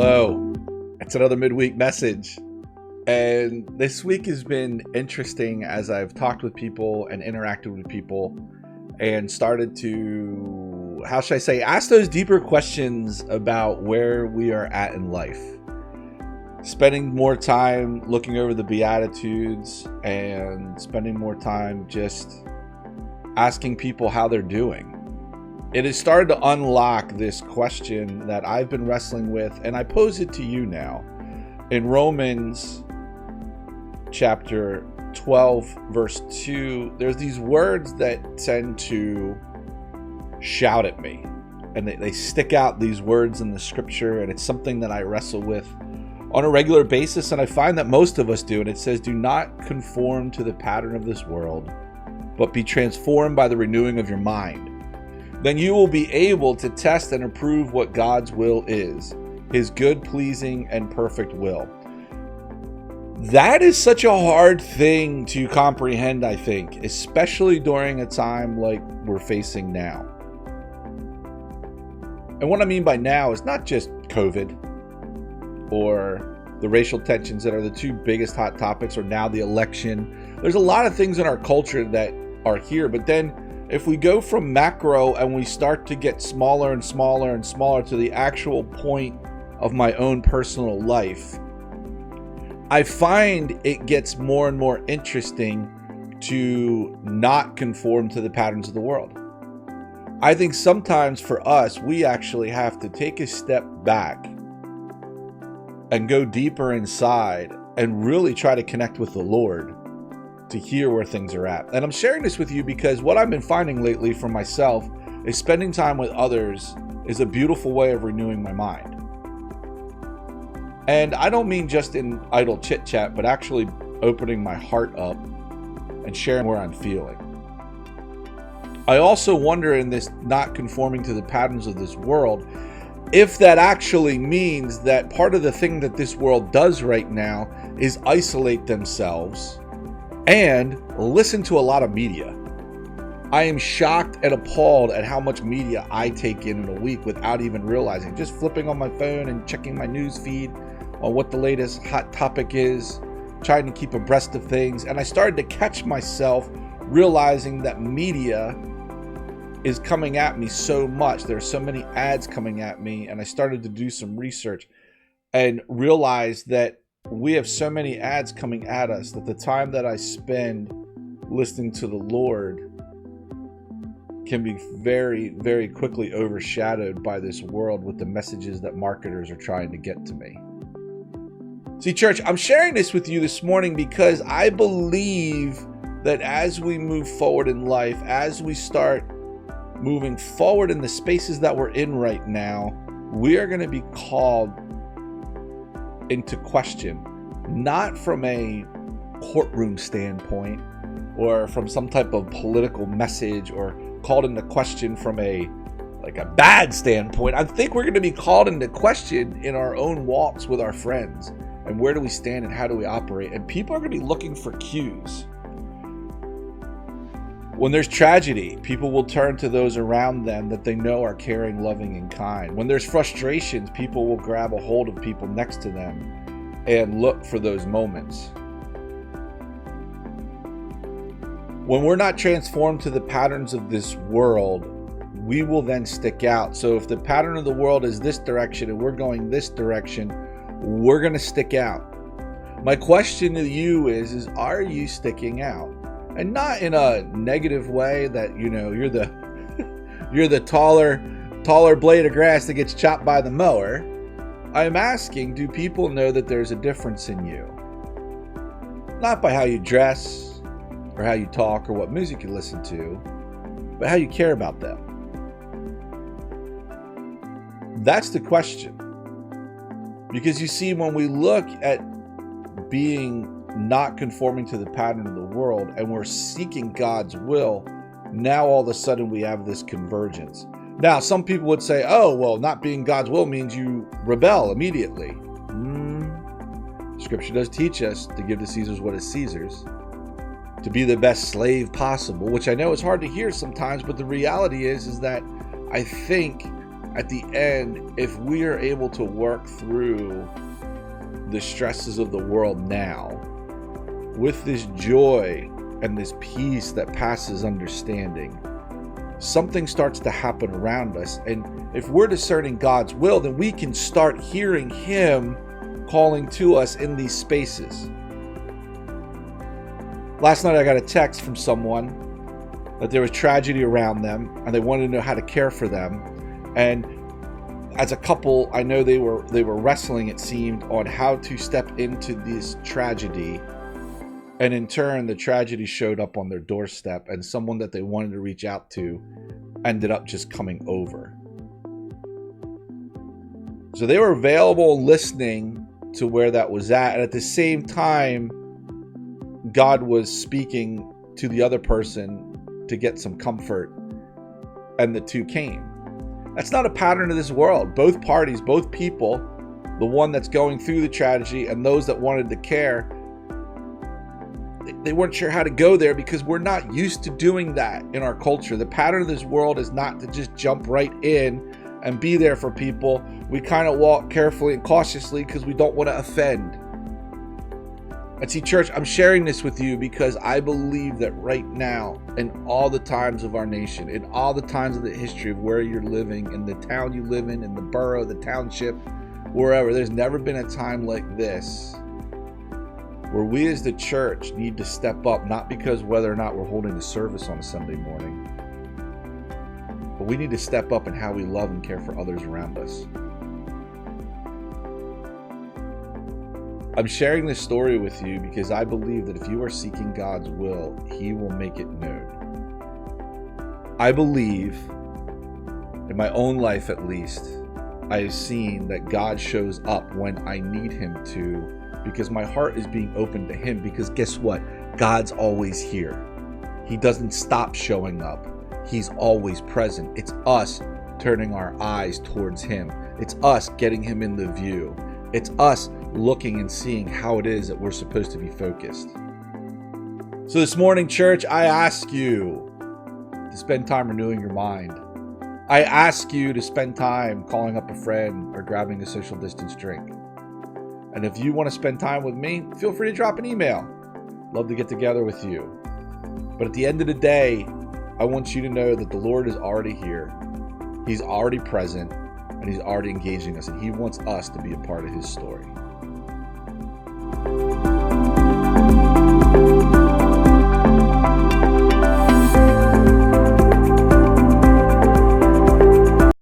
Hello, it's another midweek message. And this week has been interesting as I've talked with people and interacted with people and started to, ask those deeper questions about where we are at in life. Spending more time looking over the Beatitudes and spending more time just asking people how they're doing. It has started to unlock this question that I've been wrestling with, and I pose it to you now. In Romans chapter 12, verse 2, there's these words that tend to shout at me, and they stick out, these words in the scripture, and it's something that I wrestle with on a regular basis, and I find that most of us do, and it says, do not conform to the pattern of this world, but be transformed by the renewing of your mind. Then you will be able to test and approve what God's will is, his good, pleasing, and perfect will. That is such a hard thing to comprehend, I think, especially during a time like we're facing now. And what I mean by now is not just COVID or the racial tensions that are the two biggest hot topics, or now the election. There's a lot of things in our culture that are here, but then if we go from macro and we start to get smaller and smaller and smaller to the actual point of my own personal life, I find it gets more and more interesting to not conform to the patterns of the world. I think sometimes for us, we actually have to take a step back and go deeper inside and really try to connect with the Lord to hear where things are at. And I'm sharing this with you because what I've been finding lately for myself is spending time with others is a beautiful way of renewing my mind. And I don't mean just in idle chit chat, but actually opening my heart up and sharing where I'm feeling. I also wonder, in this not conforming to the patterns of this world, if that actually means that part of the thing that this world does right now is isolate themselves and listen to a lot of media. I am shocked and appalled at how much media I take in a week without even realizing. Just flipping on my phone and checking my news feed on what the latest hot topic is, trying to keep abreast of things. And I started to catch myself realizing that media is coming at me so much. There are so many ads coming at me, and I started to do some research and realized that we have so many ads coming at us that the time that I spend listening to the Lord can be very, very quickly overshadowed by this world with the messages that marketers are trying to get to me. See, church, I'm sharing this with you this morning because I believe that as we move forward in life, as we start moving forward in the spaces that we're in right now, we are going to be called into question, not from a courtroom standpoint or from some type of political message, or called into question from a bad standpoint. I think we're going to be called into question in our own walks with our friends, and where do we stand and how do we operate. And people are going to be looking for cues. When there's tragedy, people will turn to those around them that they know are caring, loving, and kind. When there's frustrations, people will grab a hold of people next to them and look for those moments. When we're not transformed to the patterns of this world, we will then stick out. So if the pattern of the world is this direction and we're going this direction, we're going to stick out. My question to you is are you sticking out? And not in a negative way that, you're the taller blade of grass that gets chopped by the mower. I'm asking, do people know that there's a difference in you? Not by how you dress or how you talk or what music you listen to, but how you care about them. That's the question. Because you see, when we look at being not conforming to the pattern of the world and we're seeking God's will, now all of a sudden we have this convergence. Now, some people would say, oh, well, not being God's will means you rebel immediately. Scripture does teach us to give to Caesar's what is Caesar's, to be the best slave possible, which I know is hard to hear sometimes, but the reality is that I think at the end, if we are able to work through the stresses of the world now with this joy and this peace that passes understanding, something starts to happen around us. And if we're discerning God's will, then we can start hearing Him calling to us in these spaces. Last night I got a text from someone that there was tragedy around them and they wanted to know how to care for them. And as a couple, I know they were wrestling, it seemed, on how to step into this tragedy. And in turn, the tragedy showed up on their doorstep, and someone that they wanted to reach out to ended up just coming over. So they were available, listening to where that was at. And at the same time, God was speaking to the other person to get some comfort, and the two came. That's not a pattern of this world. Both parties, both people, the one that's going through the tragedy and those that wanted to care, they weren't sure how to go there because we're not used to doing that in our culture. The pattern of this world is not to just jump right in and be there for people. We kind of walk carefully and cautiously because we don't want to offend. And see, church, I'm sharing this with you because I believe that right now, in all the times of our nation, in all the times of the history of where you're living, in the town you live in the borough, the township, wherever, there's never been a time like this where we as the church need to step up, not because whether or not we're holding a service on a Sunday morning, but we need to step up in how we love and care for others around us. I'm sharing this story with you because I believe that if you are seeking God's will, He will make it known. I believe, in my own life at least, I have seen that God shows up when I need Him to, because my heart is being open to Him. Because guess what? God's always here. He doesn't stop showing up. He's always present. It's us turning our eyes towards Him. It's us getting Him in the view. It's us looking and seeing how it is that we're supposed to be focused. So this morning, church, I ask you to spend time renewing your mind. I ask you to spend time calling up a friend or grabbing a social distance drink. And if you want to spend time with me, feel free to drop an email. Love to get together with you. But at the end of the day, I want you to know that the Lord is already here. He's already present, and He's already engaging us, and He wants us to be a part of His story.